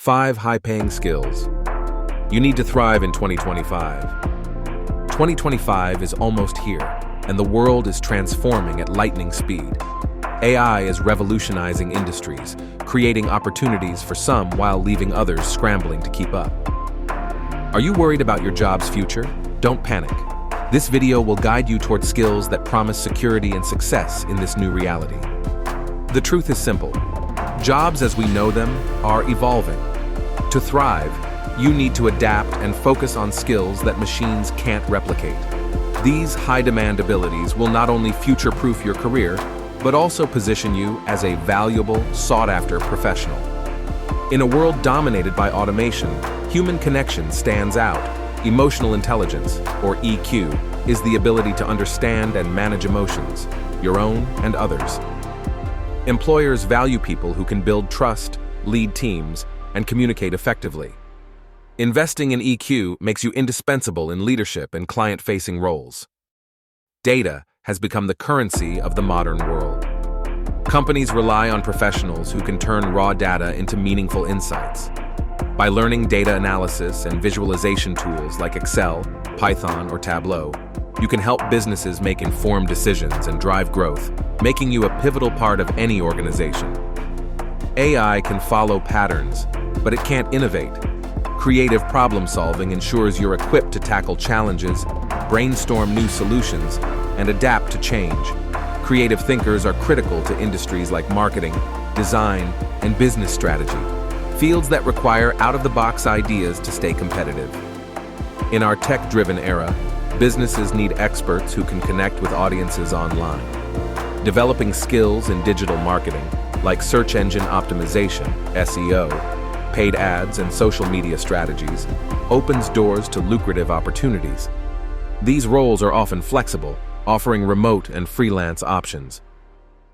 5 high-paying skills you need to thrive in 2025. 2025 is almost here, and the world is transforming at lightning speed. AI is revolutionizing industries, creating opportunities for some while leaving others scrambling to keep up. Are you worried about your job's future? Don't panic. This video will guide you toward skills that promise security and success in this new reality. The truth is simple. Jobs as we know them are evolving. To thrive, you need to adapt and focus on skills that machines can't replicate. These high-demand abilities will not only future-proof your career, but also position you as a valuable, sought-after professional. In a world dominated by automation, human connection stands out. Emotional intelligence, or EQ, is the ability to understand and manage emotions, your own and others. Employers value people who can build trust, lead teams, and communicate effectively. Investing in EQ makes you indispensable in leadership and client-facing roles. Data has become the currency of the modern world. Companies rely on professionals who can turn raw data into meaningful insights. By learning data analysis and visualization tools like Excel, Python, or Tableau, you can help businesses make informed decisions and drive growth, making you a pivotal part of any organization. AI can follow patterns, but it can't innovate. Creative problem-solving ensures you're equipped to tackle challenges, brainstorm new solutions, and adapt to change. Creative thinkers are critical to industries like marketing, design, and business strategy, fields that require out-of-the-box ideas to stay competitive. In our tech-driven era, businesses need experts who can connect with audiences online. Developing skills in digital marketing, like search engine optimization, SEO, paid ads, and social media strategies, opens doors to lucrative opportunities. These roles are often flexible, offering remote and freelance options.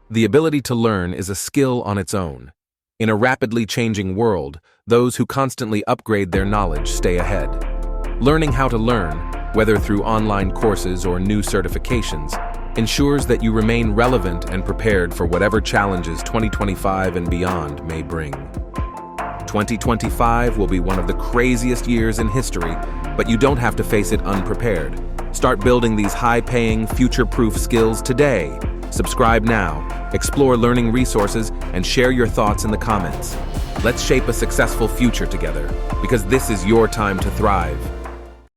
The ability to learn is a skill on its own. In a rapidly changing world, those who constantly upgrade their knowledge stay ahead. Learning how to learn, whether through online courses or new certifications, ensures that you remain relevant and prepared for whatever challenges 2025 and beyond may bring. 2025 will be one of the craziest years in history, but you don't have to face it unprepared. Start building these high-paying, future-proof skills today. Subscribe now, explore learning resources, and share your thoughts in the comments. Let's shape a successful future together, because this is your time to thrive.